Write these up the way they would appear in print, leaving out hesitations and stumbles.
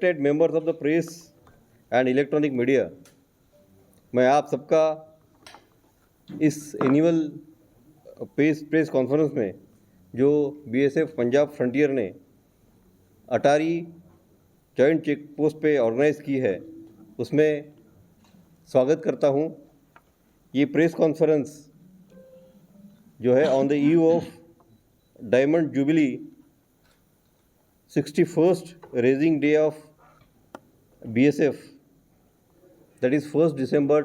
respected members of the press and electronic media, मैं आप सबका इस एनुअल प्रेस कॉन्फ्रेंस में जो बीएसएफ पंजाब फ्रंटियर ने अटारी जॉइंट चेक पोस्ट पे ऑर्गेनाइज़ की है उसमें स्वागत करता हूँ। ये प्रेस कॉन्फ्रेंस जो है on the eve of diamond jubilee 61st raising day of BSF, that is 1 दिसंबर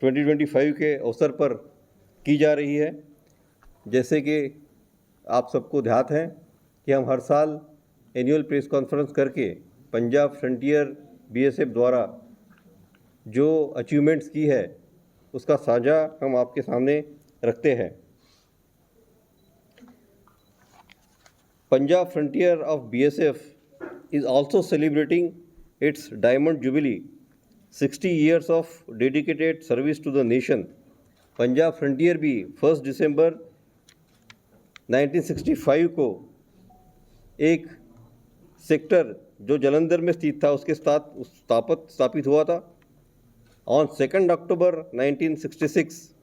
2025 के अवसर पर की जा रही है। जैसे कि आप सबको ध्यात है कि हम हर साल एनुअल प्रेस कॉन्फ्रेंस करके पंजाब फ्रंटियर बीएसएफ द्वारा जो अचीवमेंट्स की है उसका साझा हम आपके सामने रखते हैं। Punjab frontier of BSF is also celebrating its Diamond Jubilee, 60 years of dedicated service to the nation. Punjab frontier भी 1 दिसंबर 1965 को एक सेक्टर जो जलंधर में स्थित था उसके साथ स्थापित हुआ था। On 2 October 1966,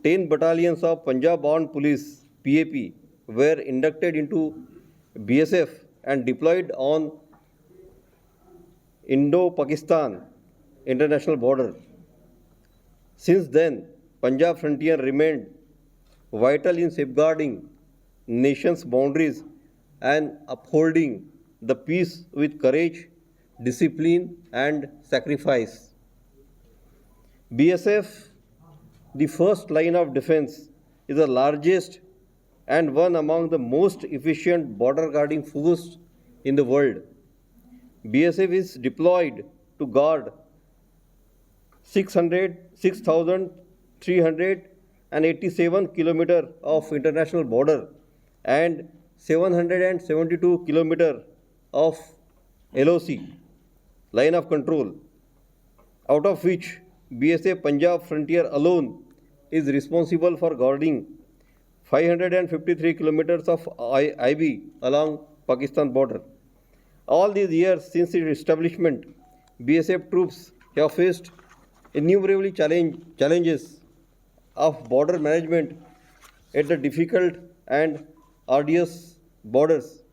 10 battalions of Punjab Armed Police (PAP) were inducted into BSF and deployed on Indo-Pakistan international border. Since then, Punjab Frontier remained vital in safeguarding nation's boundaries and upholding the peace with courage, discipline, and sacrifice. BSF, the first line of defense, is the largest and one among the most efficient border guarding force in the world. BSF is deployed to guard 6,387 kilometers of international border and 772 kilometers of LOC, line of control, out of which BSF Punjab Frontier alone is responsible for guarding 553 kilometers of IB along Pakistan border. All these years since its establishment, BSF troops have faced innumerable challenges of border management at the difficult and arduous borders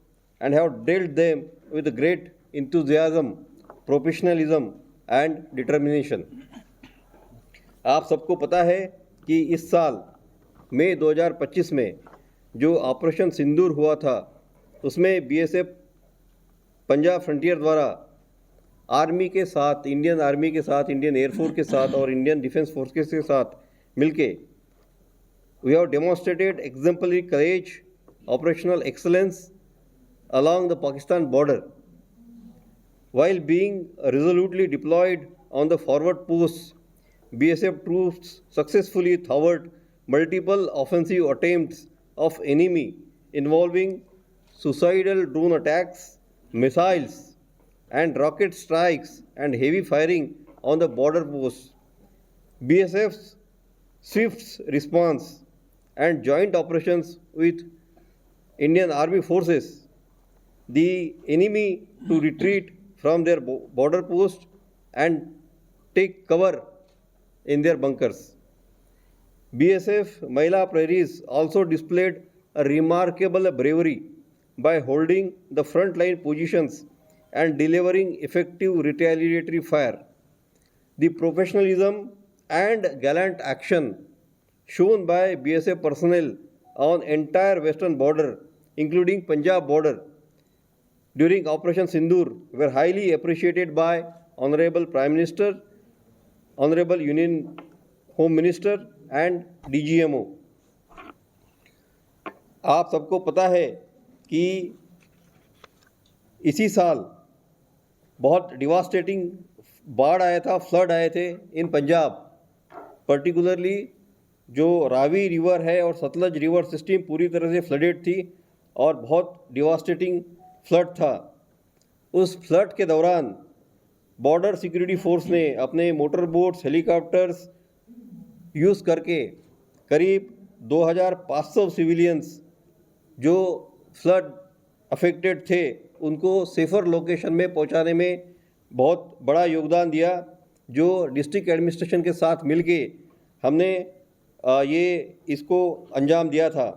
and have dealt them with great enthusiasm, professionalism and determination. आप सबको पता है कि इस साल मई 2025 में जो operation सिंदूर हुआ था उसमें बीएसएफ पंजाब फ्रंटियर द्वारा आर्मी के साथ, इंडियन आर्मी के साथ, इंडियन एयरफोर्स के साथ और इंडियन डिफेंस फोर्सेस के साथ मिलके we have demonstrated exemplary courage, operational excellence along the Pakistan border. While being resolutely deployed on the forward posts, BSF troops successfully thwarted multiple offensive attempts of enemy involving suicidal drone attacks, missiles and rocket strikes and heavy firing on the border posts. BSF's swift response and joint operations with Indian Army forces the enemy to retreat from their border post and take cover in their bunkers. BSF Mahila Prairies also displayed a remarkable bravery by holding the front line positions and delivering effective retaliatory fire. The professionalism and gallant action shown by BSF personnel on entire western border, including Punjab border, during Operation Sindoor were highly appreciated by Honorable Prime Minister, Honorable Union Home Minister and DGMO. आप सबको पता है कि इसी साल बहुत devastating बाढ़ आया था, फ्लड आए थे इन पंजाब, पर्टिकुलरली जो रावी रिवर है और सतलज रिवर सिस्टम पूरी तरह से फ्लडेड थी और बहुत डिवास्टेटिंग फ्लड था। उस फ्लड के दौरान बॉर्डर सिक्योरिटी फोर्स ने अपने मोटर बोट्स, हेलीकॉप्टर्स यूज़ करके करीब 2500 सिविलियंस जो फ्लड अफेक्टेड थे उनको सेफ़र लोकेशन में पहुंचाने में बहुत बड़ा योगदान दिया, जो डिस्ट्रिक्ट एडमिनिस्ट्रेशन के साथ मिलके हमने ये इसको अंजाम दिया था।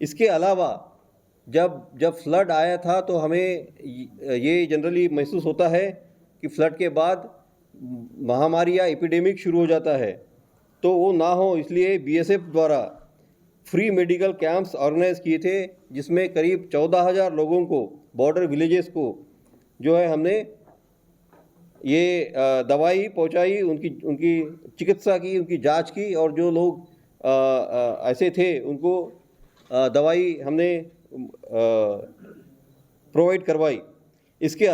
इसके अलावा जब फ्लड आया था तो हमें ये जनरली महसूस होता है कि फ्लड के बाद महामारी या एपिडेमिक शुरू हो जाता है, तो वो ना हो इसलिए बीएसएफ द्वारा फ्री मेडिकल कैंप्स ऑर्गेनाइज किए थे, जिसमें करीब 14,000 लोगों को, बॉर्डर विलेजेस को जो है हमने ये दवाई पहुंचाई, उनकी चिकित्सा की, उनकी जांच की, और जो लोग ऐसे थे उनको दवाई हमने प्रोवाइड करवाई। इसके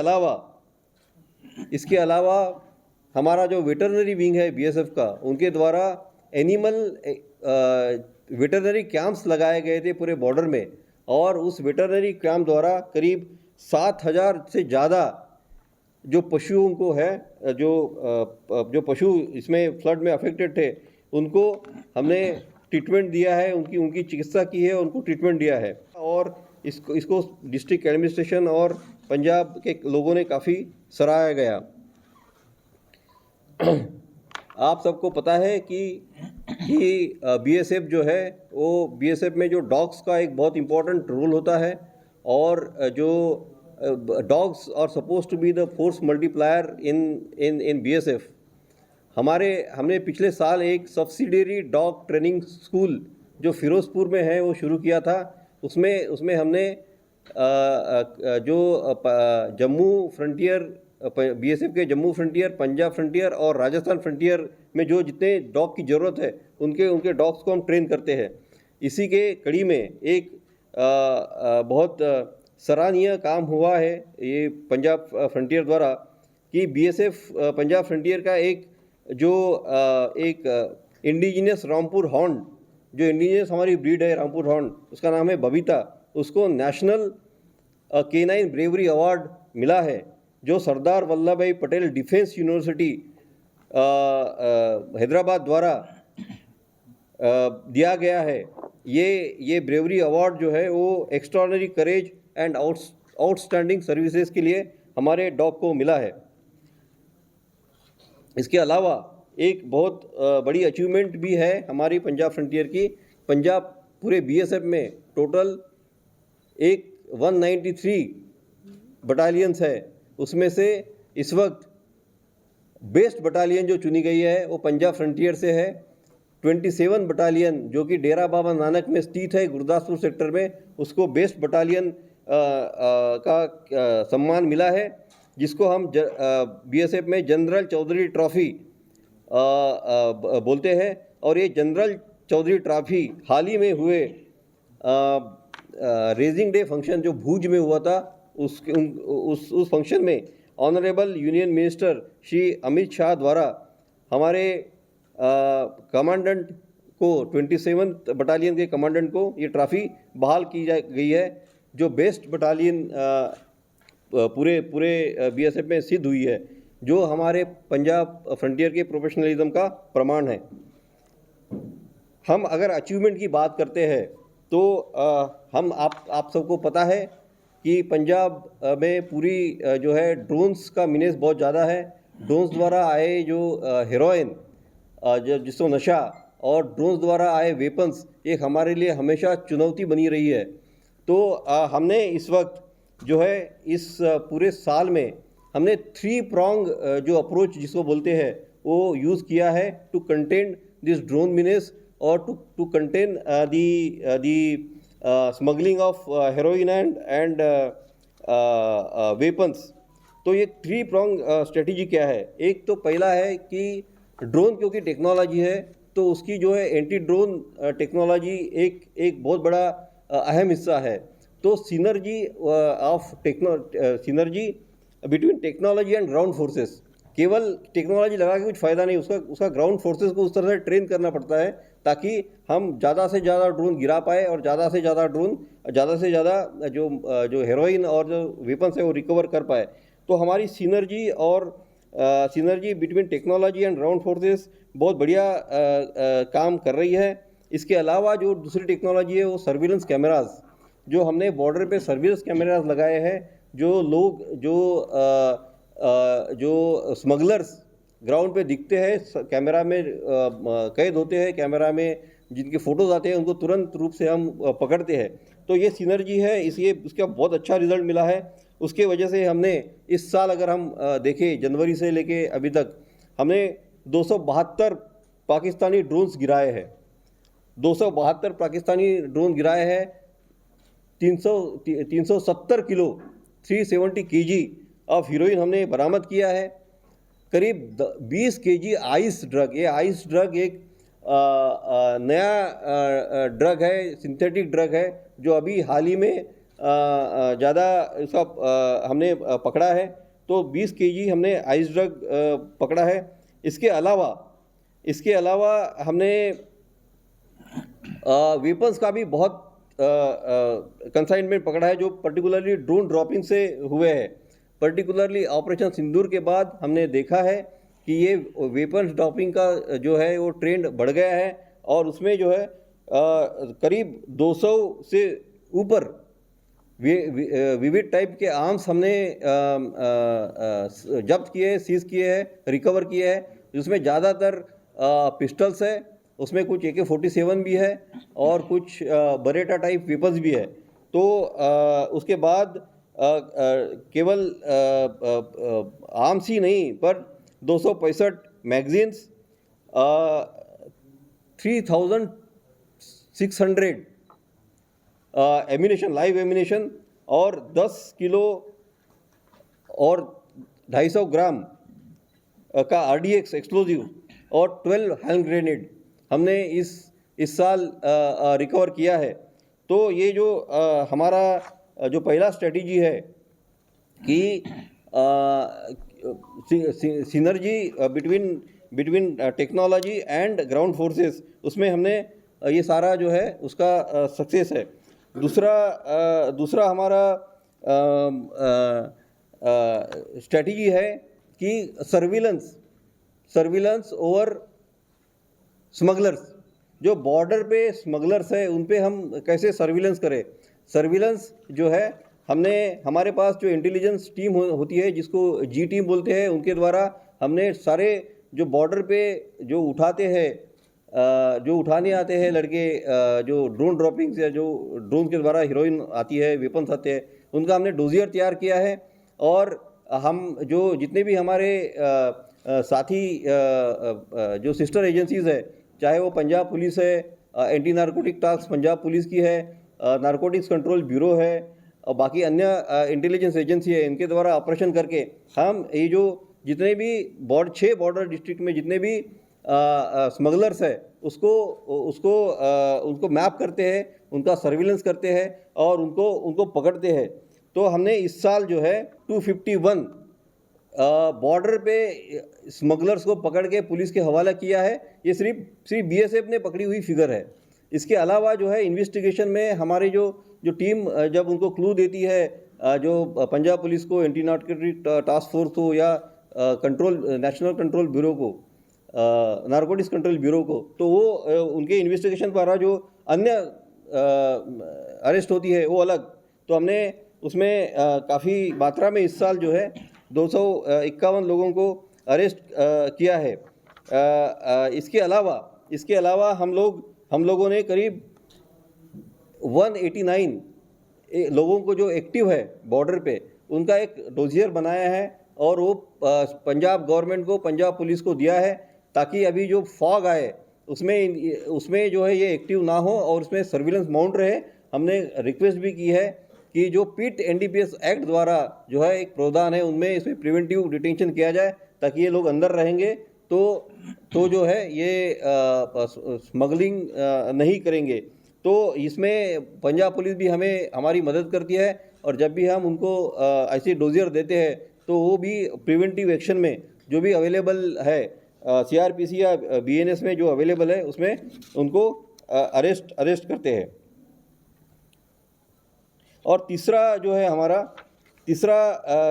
अलावा हमारा जो वेटरनरी विंग है बीएसएफ का, उनके द्वारा एनिमल वेटरनरी कैंप्स लगाए गए थे पूरे बॉर्डर में, और उस वेटरनरी कैंप द्वारा करीब 7,000 से ज़्यादा जो पशुओं को है, जो पशु इसमें फ्लड में अफेक्टेड थे, उनको हमने ट्रीटमेंट दिया है, उनकी चिकित्सा की है, उनको ट्रीटमेंट दिया है, और इसको डिस्ट्रिक्ट एडमिनिस्ट्रेशन और पंजाब के लोगों ने काफ़ी सराहा गया। आप सबको पता है कि बीएसएफ जो है वो बीएसएफ में जो डॉग्स का एक बहुत इम्पोर्टेंट रोल होता है, और जो dogs are supposed to be the force multiplier in BSF. हमने पिछले साल एक सब्सिडियरी डॉग ट्रेनिंग स्कूल जो फिरोजपुर में है वो शुरू किया था। उसमें हमने जो जम्मू फ्रंटियर, बीएसएफ के जम्मू फ्रंटियर, पंजाब फ्रंटियर और राजस्थान फ्रंटियर में जो जितने डॉग की ज़रूरत है उनके डॉग्स को हम ट्रेन करते हैं। इसी के कड़ी में एक बहुत सराहनीय काम हुआ है ये पंजाब फ्रंटियर द्वारा, कि बीएसएफ पंजाब फ्रंटियर का एक इंडिजिनियस रामपुर हॉर्न, जो इंडिजिनियस हमारी ब्रीड है रामपुर हॉर्न, उसका नाम है बबीता, उसको नेशनल केनाइन ब्रेवरी अवार्ड मिला है, जो सरदार वल्लभ भाई पटेल डिफेंस यूनिवर्सिटी हैदराबाद द्वारा दिया गया है। ये ब्रेवरी अवार्ड जो है वो extraordinary courage and outstanding services के लिए हमारे डॉग को मिला है। इसके अलावा एक बहुत बड़ी अचीवमेंट भी है हमारी पंजाब फ्रंटियर की। पंजाब पूरे बीएसएफ में टोटल 193 बटालियंस है, उसमें से इस वक्त बेस्ट बटालियन जो चुनी गई है वो पंजाब फ्रंटियर से है। 27 बटालियन जो कि डेरा बाबा नानक में स्थित है गुरदासपुर सेक्टर में, उसको बेस्ट बटालियन का सम्मान मिला है, जिसको हम बीएसएफ में जनरल चौधरी ट्रॉफी बोलते हैं। और ये जनरल चौधरी ट्रॉफी हाल ही में हुए रेजिंग डे फंक्शन जो भूज में हुआ था, उस फंक्शन में honourable union minister Shri Amit Shah द्वारा हमारे कमांडेंट को, 27 बटालियन के कमांडेंट को ये ट्रॉफी बहाल की गई है, जो बेस्ट बटालियन पूरे बीएसएफ में सिद्ध हुई है, जो हमारे पंजाब फ्रंटियर के प्रोफेशनलिज्म का प्रमाण है। हम अगर अचीवमेंट की बात करते हैं तो हम आप सबको पता है कि पंजाब में पूरी जो है ड्रोन्स का मीनेस बहुत ज़्यादा है। ड्रोन्स द्वारा आए जो हेरोइन, जिसको नशा, और ड्रोन्स द्वारा आए वेपन्स, ये हमारे लिए हमेशा चुनौती बनी रही है। तो हमने इस वक्त जो है इस पूरे साल में हमने 3 prong जो अप्रोच जिसको बोलते हैं वो यूज़ किया है to contain this drone menace और to contain the smuggling of heroin and weapons. तो ये 3 prong स्ट्रेटजी क्या है? एक तो पहला है कि ड्रोन क्योंकि टेक्नोलॉजी है तो उसकी जो है एंटी ड्रोन टेक्नोलॉजी एक बहुत बड़ा अहम हिस्सा है। तो synergy between technology and ground forces, केवल टेक्नोलॉजी लगा के कुछ फ़ायदा नहीं, उसका ग्राउंड फोर्सेस को उस तरह से ट्रेन करना पड़ता है ताकि हम ज़्यादा से ज़्यादा ड्रोन गिरा पाए और ज़्यादा से ज़्यादा जो हेरोइन और जो वेपन्स है वो रिकवर कर पाए। तो हमारी synergy between technology and ground forces बहुत बढ़िया काम कर रही है। इसके अलावा जो दूसरी टेक्नोलॉजी है वो सर्विलेंस कैमराज, जो हमने बॉर्डर पे सर्विलेंस कैमराज लगाए हैं जो लोग जो स्मगलर्स ग्राउंड पे दिखते हैं, कैमरा में कैद होते हैं, कैमरा में जिनके फ़ोटोज़ आते हैं उनको तुरंत रूप से हम पकड़ते हैं। तो ये सिनर्जी है, इसलिए उसका बहुत अच्छा रिज़ल्ट मिला है। उसके वजह से हमने इस साल अगर हम देखें जनवरी से लेके अभी तक हमने 272 पाकिस्तानी ड्रोन्स गिराए हैं। 272 पाकिस्तानी ड्रोन गिराए हैं। 370 किलो 370 केजी ऑफ हीरोइन हमने बरामद किया है। करीब 20 केजी आइस ड्रग, ये आइस ड्रग एक नया ड्रग है, सिंथेटिक ड्रग है, जो अभी हाल ही में ज़्यादा इसका हमने पकड़ा है। तो 20 केजी हमने आइस ड्रग पकड़ा है। इसके अलावा हमने वेपन्स का भी बहुत कंसाइनमेंट पकड़ा है, जो पर्टिकुलरली ड्रोन ड्रॉपिंग से हुए हैं। पर्टिकुलरली ऑपरेशन सिंदूर के बाद हमने देखा है कि ये वेपन्स ड्रॉपिंग का जो है वो ट्रेंड बढ़ गया है, और उसमें जो है करीब 200 से ऊपर विविध टाइप के आर्म्स हमने जब्त किए, सीज किए हैं, रिकवर किए हैं, जिसमें ज़्यादातर पिस्टल्स है, उसमें कुछ AK-47 भी है और कुछ बरेटा टाइप वेपन्स भी है। तो उसके बाद केवल आर्म्स ही नहीं पर 265 मैगजीन्स, 3600 एम्यूनेशन, लाइव एम्यूनेशन, और 10 किलो और 250 ग्राम का RDX एक्सप्लोजिव और 12 हैंड ग्रेनेड हमने इस साल रिकवर किया है। तो ये जो हमारा जो पहला स्ट्रेटजी है कि synergy between technology and ground forces, उसमें हमने ये सारा जो है उसका सक्सेस है। दूसरा हमारा स्ट्रेटजी है कि सर्विलेंस ओवर स्मगलर्स। जो बॉर्डर पे स्मगलर्स है उन पे हम कैसे सर्विलेंस करें। सर्विलेंस जो है, हमारे पास जो इंटेलिजेंस टीम होती है, जिसको जी टीम बोलते हैं, उनके द्वारा हमने सारे जो बॉर्डर पे जो उठाने आते हैं लड़के, जो ड्रोन ड्रॉपिंग्स या जो ड्रोन के द्वारा हीरोइन आती है, वेपन्स आते हैं, उनका हमने डोजियर तैयार किया है। और हम जो जितने भी हमारे साथी जो सिस्टर एजेंसीज़ है, चाहे वो पंजाब पुलिस है, anti narcotic task Punjab police की है, नारकोटिक्स कंट्रोल ब्यूरो है, और बाकी अन्य इंटेलिजेंस एजेंसी है, इनके द्वारा ऑपरेशन करके हम ये जो जितने भी 6 बॉर्डर डिस्ट्रिक्ट में जितने भी स्मगलर्स है उनको मैप करते हैं, उनका सर्विलेंस करते हैं और उनको पकड़ते हैं। तो हमने इस साल जो है 251 बॉर्डर पे स्मगलर्स को पकड़ के पुलिस के हवाला किया है। ये सिर्फ BSF ने पकड़ी हुई फिगर है। इसके अलावा जो है इन्वेस्टिगेशन में हमारी जो टीम जब उनको क्लू देती है, जो पंजाब पुलिस को, एंटी नारकोटिक टास्क फोर्स को, या नेशनल कंट्रोल ब्यूरो को, नारकोटिक्स कंट्रोल ब्यूरो को, तो वो उनके इन्वेस्टिगेशन द्वारा जो अन्य अरेस्ट होती है वो अलग। तो हमने उसमें काफ़ी मात्रा में इस साल जो है 251 लोगों को अरेस्ट किया है। इसके अलावा हम लोगों ने करीब 189 लोगों को जो एक्टिव है बॉर्डर पे, उनका एक डोजियर बनाया है और वो पंजाब गवर्नमेंट को, पंजाब पुलिस को दिया है, ताकि अभी जो फॉग आए उसमें जो है ये एक्टिव ना हो और उसमें सर्विलेंस माउंट रहे। हमने रिक्वेस्ट भी की है कि जो PIT NDPS एक्ट द्वारा जो है एक प्रावधान है, उनमें इसमें प्रिवेंटिव डिटेंशन किया जाए, ताकि ये लोग अंदर रहेंगे तो जो है ये स्मगलिंग नहीं करेंगे। तो इसमें पंजाब पुलिस भी हमारी मदद करती है, और जब भी हम उनको ऐसे डोजियर देते हैं तो वो भी प्रिवेंटिव एक्शन में जो भी अवेलेबल है, CRPC या BNS में जो अवेलेबल है, उसमें उनको अरेस्ट करते हैं। और तीसरा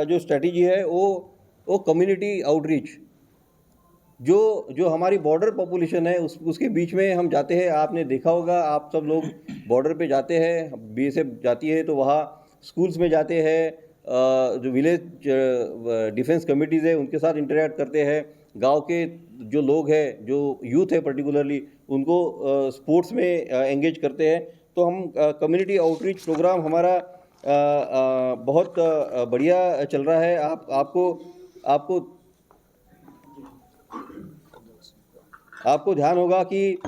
जो स्ट्रेटजी है वो कम्युनिटी आउटरीच। जो हमारी बॉर्डर पॉपुलेशन है उसके बीच में हम जाते हैं। आपने देखा होगा, आप सब लोग बॉर्डर पे जाते हैं, BSF जाती है तो वहाँ स्कूल्स में जाते हैं, जो विलेज डिफेंस कमिटीज़ है उनके साथ इंटरेक्ट करते हैं। गांव के जो लोग हैं, जो यूथ है पर्टिकुलरली, उनको स्पोर्ट्स में एंगेज करते हैं। तो हम कम्युनिटी आउटरीच प्रोग्राम हमारा बहुत बढ़िया चल रहा है। आपको ध्यान होगा कि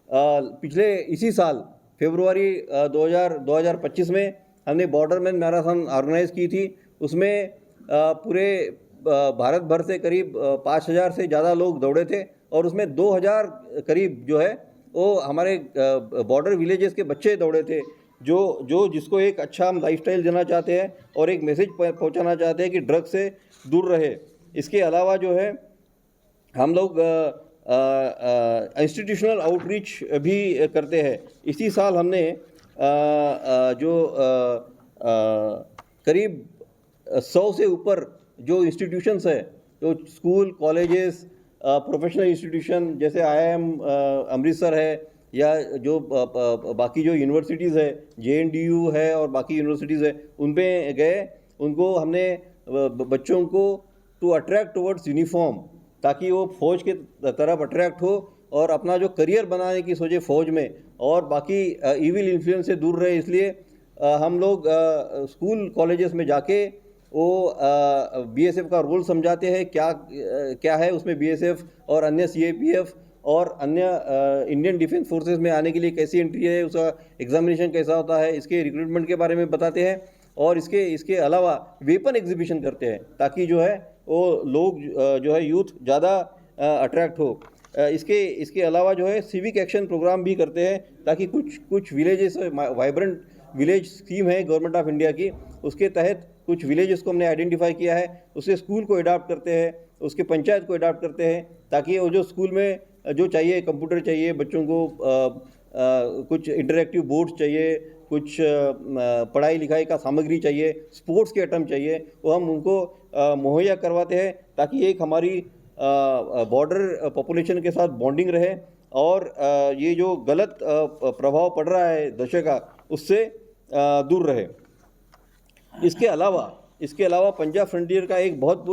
पिछले इसी साल फरवरी 2025 में हमने बॉर्डरमैन मैराथन ऑर्गेनाइज की थी। उसमें पूरे भारत भर से करीब 5,000 से ज़्यादा लोग दौड़े थे और उसमें 2,000 करीब जो है वो हमारे बॉर्डर विलेजेस के बच्चे दौड़े थे, जो जिसको एक अच्छा हम लाइफस्टाइल देना चाहते हैं और एक मैसेज पहुंचाना चाहते हैं कि ड्रग से दूर रहे। इसके अलावा जो है हम लोग इंस्टीट्यूशनल आउटरीच भी करते हैं। इसी साल हमने करीब 100 से ऊपर जो इंस्टीट्यूशंस है, जो स्कूल, कॉलेजेस, प्रोफेशनल इंस्टीट्यूशन जैसे IIM अमृतसर है, या जो बाकी जो यूनिवर्सिटीज़ है, JNDU है और बाकी यूनिवर्सिटीज़ है, उन पे गए। उनको हमने बच्चों को टू अट्रैक्ट टुवर्ड्स यूनिफॉर्म, ताकि वो फौज के तरफ अट्रैक्ट हो और अपना जो करियर बनाने की सोचे फौज में, और बाकी इविल इन्फ्लुएंस से दूर रहे। इसलिए हम लोग स्कूल कॉलेजेस में जाके वो BSF का रोल समझाते हैं, क्या है उसमें BSF और अन्य CAPF और अन्य इंडियन डिफेंस फोर्सेस में आने के लिए कैसी एंट्री है, उसका एग्जामिनेशन कैसा होता है, इसके रिक्रूटमेंट के बारे में बताते हैं। और इसके अलावा वेपन एग्जीबिशन करते हैं, ताकि जो है वो लोग जो है यूथ ज़्यादा अट्रैक्ट हो। इसके अलावा जो है सिविक एक्शन प्रोग्राम भी करते हैं, ताकि कुछ विलेजेस, वाइब्रेंट विलेज स्कीम है गवर्नमेंट ऑफ इंडिया की, उसके तहत कुछ विलेजेस को हमने आइडेंटिफाई किया है, उसके स्कूल को अडॉप्ट करते हैं, उसके पंचायत को अडॉप्ट करते हैं, ताकि वो जो स्कूल में जो चाहिए, कंप्यूटर चाहिए बच्चों को, कुछ इंटरेक्टिव बोर्ड चाहिए, कुछ पढ़ाई लिखाई का सामग्री चाहिए, स्पोर्ट्स के आइटम चाहिए, वो हम उनको मुहैया करवाते हैं, ताकि एक हमारी बॉर्डर पॉपुलेशन के साथ बॉन्डिंग रहे और ये जो गलत प्रभाव पड़ रहा है नशे का, उससे दूर रहे। इसके अलावा पंजाब फ्रंटियर का एक बहुत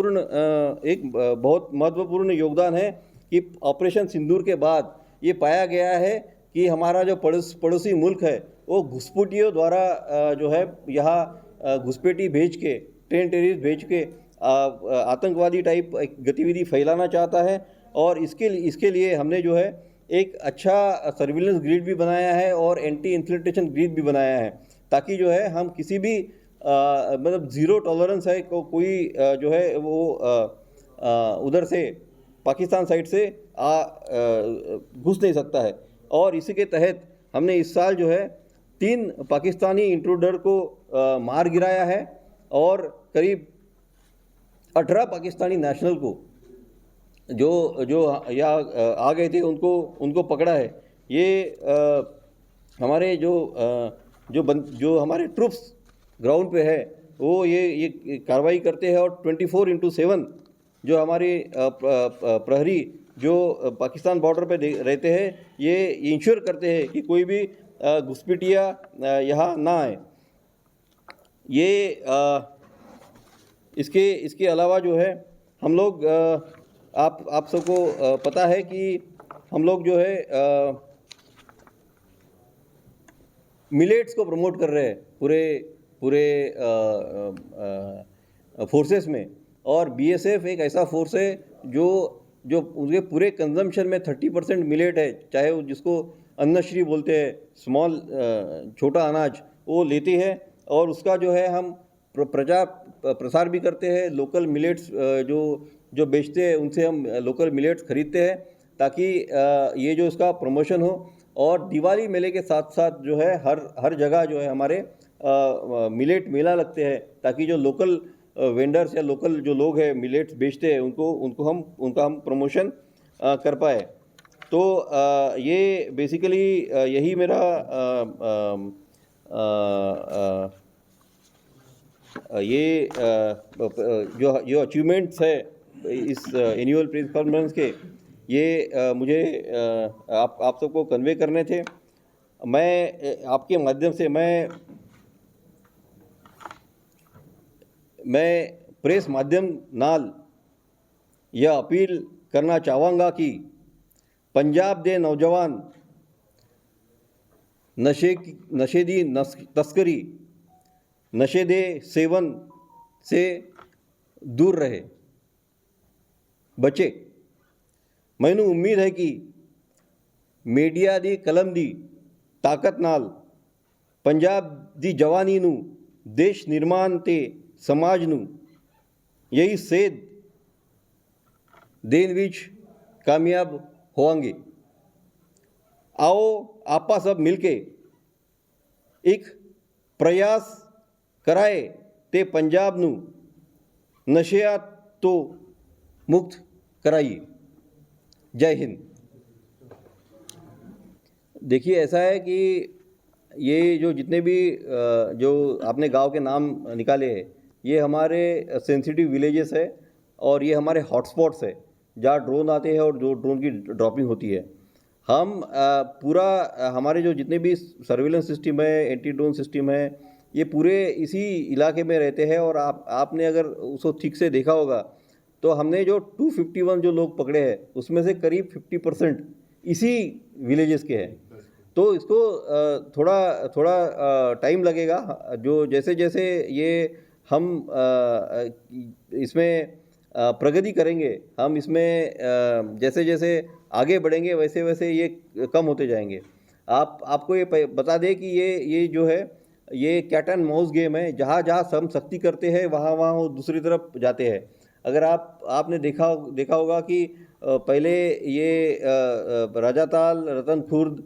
महत्वपूर्ण योगदान है कि ऑपरेशन सिंदूर के बाद ये पाया गया है कि हमारा जो पड़ोसी मुल्क है, वो घुसपैठियों द्वारा जो है यहाँ घुसपैठी भेज के, ट्रेन टेररिस्ट भेज के आतंकवादी टाइप गतिविधि फैलाना चाहता है। और इसके लिए हमने जो है एक अच्छा सर्विलेंस ग्रिड भी बनाया है और एंटी इन्फिल्ट्रेशन ग्रिड भी बनाया है, ताकि जो है हम किसी भी मतलब ज़ीरो टॉलरेंस है, कोई जो है वो उधर से पाकिस्तान साइड से घुस नहीं सकता है। और इसी के तहत हमने इस साल जो है 3 पाकिस्तानी इंट्रूडर को मार गिराया है और करीब 18 पाकिस्तानी नेशनल को जो यहाँ आ गए थे उनको पकड़ा है। ये हमारे जो हमारे ट्रूप्स ग्राउंड पे है, वो ये कार्रवाई करते हैं और 24/7 जो हमारे प्रहरी जो पाकिस्तान बॉर्डर पे रहते हैं, ये इंश्योर करते हैं कि कोई भी घुसपैठिया यहाँ ना आए। ये इसके अलावा जो है हम लोग आप सबको पता है कि हम लोग जो है मिलेट्स को प्रमोट कर रहे हैं पूरे फोर्सेस में। और BSF एक ऐसा फोर्स है जो उनके पूरे कंजम्पशन में 30% मिलेट है, चाहे वो जिसको अन्नश्री बोलते हैं, स्मॉल छोटा अनाज, वो लेती है। और उसका जो है हम प्रसार भी करते हैं। लोकल मिलेट्स जो बेचते हैं उनसे हम लोकल मिलेट्स खरीदते हैं, ताकि ये जो इसका प्रमोशन हो। और दिवाली मेले के साथ साथ जो है हर जगह जो है हमारे मिलेट मेला लगते हैं, ताकि जो लोकल वेंडर्स या लोकल जो लोग हैं मिलेट्स बेचते हैं उनका हम प्रमोशन कर पाए। तो ये बेसिकली यही मेरा ये जो अचीवमेंट्स है इस एनुअल प्रेस कॉन्फ्रेंस के, ये मुझे आप सबको कन्वे करने थे। मैं आपके माध्यम से मैं मैं प्रेस माध्यम नाल यह अपील करना चाहूँगा कि पंजाब दे नौजवान नशे दी तस्करी, नशे दे सेवन से दूर रहे, बचे। मैनू उम्मीद है कि मीडिया दी कलम दी ताकत नाल पंजाब दी जवानी नू देश निर्माण ते समाज नू यही सेध देन विच कामयाब होवांगे। आओ आपा सब मिलके एक प्रयास कराए ते पंजाब नू नशिया तो मुक्त कराइए। जय हिंद। देखिए, ऐसा है कि ये जो जितने भी जो आपने गांव के नाम निकाले हैं, ये हमारे सेंसिटिव विलेजेस है और ये हमारे हॉटस्पॉट्स है जहाँ ड्रोन आते हैं और जो ड्रोन की ड्रॉपिंग होती है। हम पूरा हमारे जो जितने भी सर्विलेंस सिस्टम है, एंटी ड्रोन सिस्टम है, ये पूरे इसी इलाके में रहते हैं। और आपने अगर उसको ठीक से देखा होगा तो हमने जो 251 जो लोग पकड़े हैं उसमें से करीब 50% इसी विलेजेस के हैं। तो इसको थोड़ा टाइम लगेगा। जो जैसे जैसे ये हम इसमें प्रगति करेंगे, हम इसमें जैसे जैसे आगे बढ़ेंगे वैसे वैसे ये कम होते जाएंगे। आपको ये बता दें कि ये जो है ये कैट एंड माउस गेम है। जहाँ जहाँ हम सख्ती करते हैं वहाँ वहाँ वो दूसरी तरफ जाते हैं। अगर आपने देखा होगा कि पहले ये राजाताल, रतन खुर्द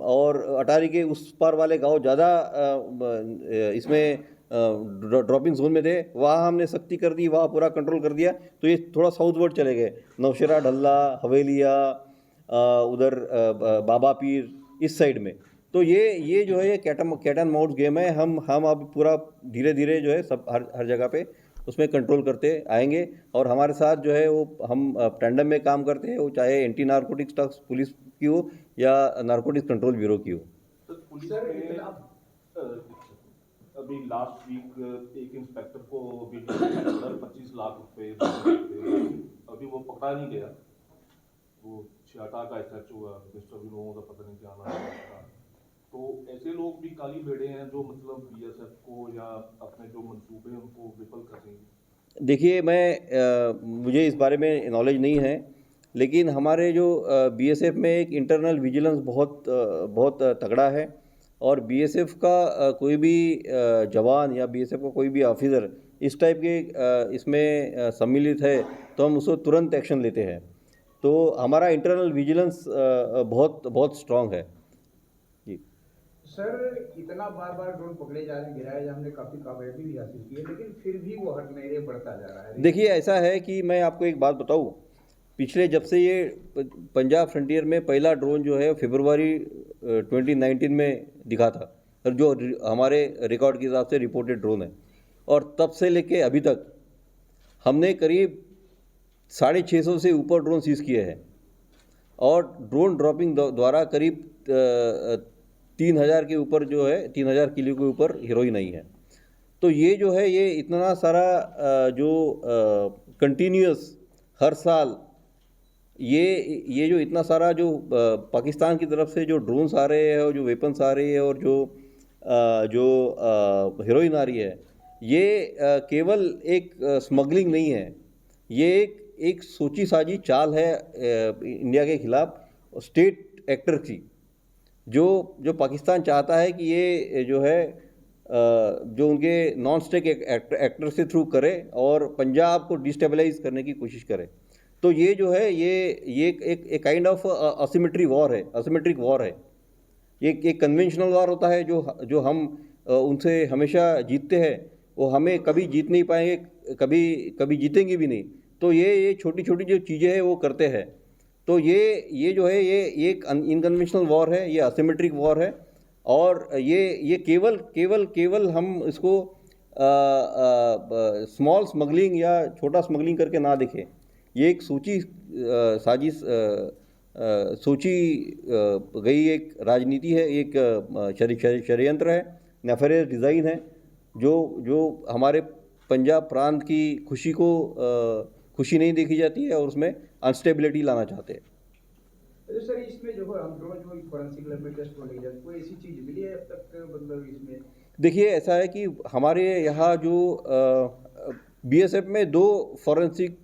और अटारी के उस पार वाले गांव ज़्यादा इसमें ड्रॉपिंग जोन में थे। वहाँ हमने सख्ती कर दी, वहाँ पूरा कंट्रोल कर दिया, तो ये थोड़ा साउथवर्ड चले गए। नौशेरा, ढल्ला, हवेलिया, उधर बाबा पीर, इस साइड में। तो ये जो है ये कैट एंड माउस गेम है। हम अब पूरा धीरे धीरे जो है सब हर जगह पे उसमें कंट्रोल करते आएंगे। और हमारे साथ जो है वो हम टैंडम में काम करते हैं, वो चाहे एंटी नारकोटिक्स टास्क पुलिस की हो या नारकोटिक्स कंट्रोल ब्यूरो की हो। पुलिस में अभी लास्ट वीक एक इंस्पेक्टर को 25 लाख रुपए अभी वो पकड़ा नहीं गया। वो छियाटा का SHO हुआ, मिस्टर विनोद का पता नहीं क्या नाम है। तो ऐसे लोग भी काली भेड़े हैं जो मतलब BSF को या अपने जो मंसूबे हैं उनको विफल कर रही हैं। देखिए, मुझे इस बारे में नॉलेज नहीं है, लेकिन हमारे जो BSF में एक इंटरनल विजिलेंस बहुत तगड़ा है। और BSF का कोई भी जवान या BSF का कोई भी ऑफिसर इस टाइप के इसमें सम्मिलित है तो हम उसको तुरंत एक्शन लेते हैं। तो हमारा इंटरनल विजिलेंस बहुत स्ट्रांग है जी। सर, इतना बार बार ड्रोन पकड़े जा रहे हैं, गिराए जा, हमने काफ़ी कामयाबी भी हासिल की है, लेकिन फिर भी वो हट नहीं रहे, बढ़ता जा रहा है। देखिए, ऐसा है कि मैं आपको एक बात बताऊं, पिछले जब से ये पंजाब फ्रंटियर में पहला ड्रोन जो है फरवरी 2019 में दिखा था, और जो हमारे रिकॉर्ड के हिसाब से रिपोर्टेड ड्रोन है, और तब से लेके अभी तक हमने करीब 650 से ऊपर ड्रोन सीज किए हैं। और ड्रोन ड्रॉपिंग द्वारा करीब 3000 के ऊपर जो है 3000 किलो के ऊपर हीरोइन आई है। तो ये जो है ये इतना सारा जो कंटिन्यूस हर साल ये जो इतना सारा जो पाकिस्तान की तरफ से जो ड्रोन्स आ रहे हैं और जो वेपन्स आ रही है और जो हीरोइन आ रही है, ये केवल एक स्मगलिंग नहीं है, ये एक सोची साजी चाल है इंडिया के खिलाफ स्टेट एक्टर की, जो पाकिस्तान चाहता है कि ये जो है जो उनके नॉन स्टेट एक्टर से थ्रू करे और पंजाब को डिस्टेबलाइज करने की कोशिश करे। तो ये जो है ये एक काइंड ऑफ असिमेट्रिक वॉर है। ये एक कन्वेंशनल वॉर होता है जो हम उनसे हमेशा जीतते हैं, वो हमें कभी जीत नहीं पाएंगे, कभी जीतेंगे भी नहीं। तो ये छोटी छोटी जो चीज़ें हैं वो करते हैं। तो ये जो है ये एक इनकन्वेंशनल वॉर है, ये असिमेट्रिक वॉर है। और ये केवल हम इसको स्मॉल स्मगलिंग या छोटा स्मगलिंग करके ना देखें। ये एक सोची गई एक राजनीति है, एक षड्यंत्र है, नेफेरियस डिज़ाइन है जो हमारे पंजाब प्रांत की खुशी को खुशी नहीं देखी जाती है और उसमें अनस्टेबिलिटी लाना चाहते हैं। तो सर इसमें जो है हम ड्रोन जो फॉरेंसिक लैब में टेस्ट होने जाए कोई ऐसी चीज मिली है अब तक मतलब इसमें? देखिए ऐसा है कि हमारे यहाँ जो बीएसएफ में दो फॉरेंसिक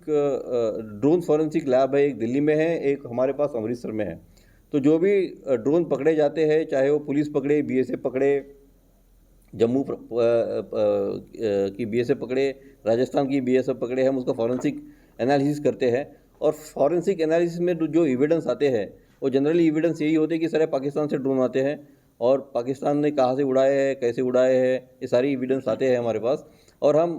ड्रोन फॉरेंसिक लैब है, एक दिल्ली में है, एक हमारे पास अमृतसर में है। तो जो भी ड्रोन पकड़े जाते हैं, चाहे वो पुलिस पकड़े, बीएसएफ पकड़े, जम्मू की बीएसएफ पकड़े, राजस्थान की बीएसएफ पकड़े, हम उसका फॉरेंसिक एनालिसिस करते हैं। और फॉरेंसिक एनालिसिस में जो एविडेंस आते हैं वो जनरली एविडेंस यही होते हैं कि सारे पाकिस्तान से ड्रोन आते हैं और पाकिस्तान ने कहाँ से उड़ाए हैं, कैसे उड़ाए हैं, ये सारी एविडेंस आते हैं हमारे पास। और हम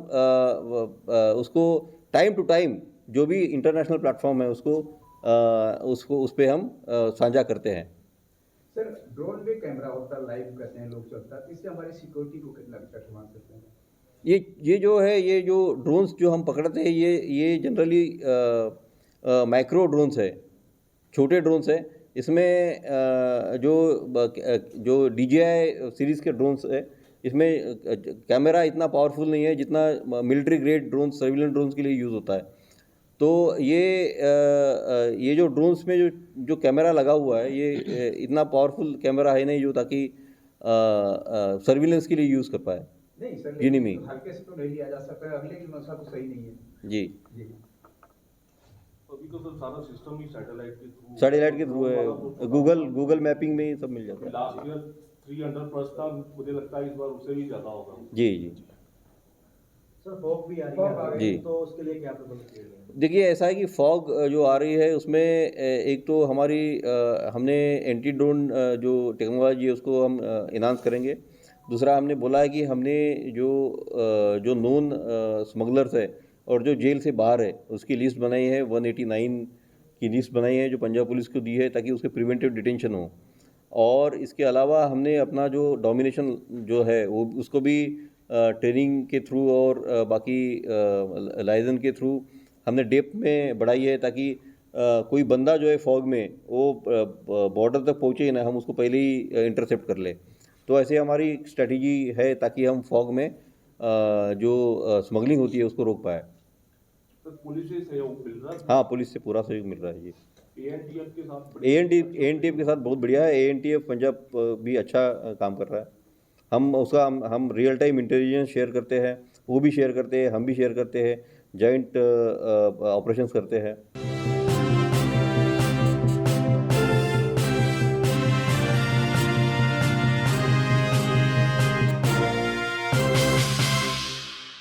उसको टाइम टू टाइम जो भी इंटरनेशनल प्लेटफॉर्म है उसको उस पर हम साझा करते हैं। सर ड्रोन में कैमरा होता है, लाइव करते हैं लोग चलता है, इससे हमारी सिक्योरिटी को कितना तक मान सकते हैं? ये जो है, ये जो ड्रोन्स जो हम पकड़ते हैं ये जनरली माइक्रो ड्रोन्स है, छोटे ड्रोन्स है। इसमें जो DJI सीरीज़ के ड्रोन्स है, इसमें कैमरा इतना पावरफुल नहीं है जितना military grade drones, surveillance drones के लिए यूज़ होता है। तो ये जो ड्रोन्स में जो कैमरा लगा हुआ है, ये इतना पावरफुल कैमरा है नहीं जो ताकि सर्विलेंस के लिए यूज़ कर पाए। नहीं सर, जी नहीं, हल्के से तो नहीं लिया जा सकता है, अगले की मनसा तो सही नहीं है। जी जी अभी तो सर सारा सिस्टम ही सैटेलाइट के थ्रू है, गूगल मैपिंग में ही सब मिल जाता है। लास्ट ईयर 300+ था, मुझे लगता है इस बार उससे भी ज्यादा होगा। जी सर फॉग भी आ फॉग रही आ है रही जी। तो उसके लिए क्या प्रबंध किए गए हैं? देखिए ऐसा है कि फॉग जो आ रही है उसमें एक तो हमारी हमने एंटी ड्रोन जो टेक्नोलॉजी है उसको हम इन्हांस करेंगे। दूसरा हमने बोला है कि हमने जो नोन स्मगलर्स है और जो जेल से बाहर है उसकी लिस्ट बनाई है, 189 की लिस्ट बनाई है जो पंजाब पुलिस को दी है ताकि उसके प्रिवेंटिव डिटेंशन हो। और इसके अलावा हमने अपना जो डोमिनेशन जो है वो उसको भी ट्रेनिंग के थ्रू और बाकी लाइजेंस के थ्रू हमने डेप्थ में बढ़ाई है ताकि कोई बंदा जो है फॉग में वो बॉर्डर तक पहुँचे ही ना, हम उसको पहले ही इंटरसेप्ट कर ले। तो ऐसे हमारी स्ट्रेटजी है ताकि हम फॉग में जो स्मगलिंग होती है उसको रोक पाए। तो पुलिस से सहयोग मिल रहा है। हाँ, पुलिस से पूरा सहयोग मिल रहा है जी। ANTF के साथ ANTF के साथ बहुत बढ़िया है। ANTF पंजाब भी अच्छा काम कर रहा है। हम रियल टाइम इंटेलिजेंस शेयर करते हैं, वो भी शेयर करते हैं, हम भी शेयर करते हैं, जॉइंट ऑपरेशंस करते हैं।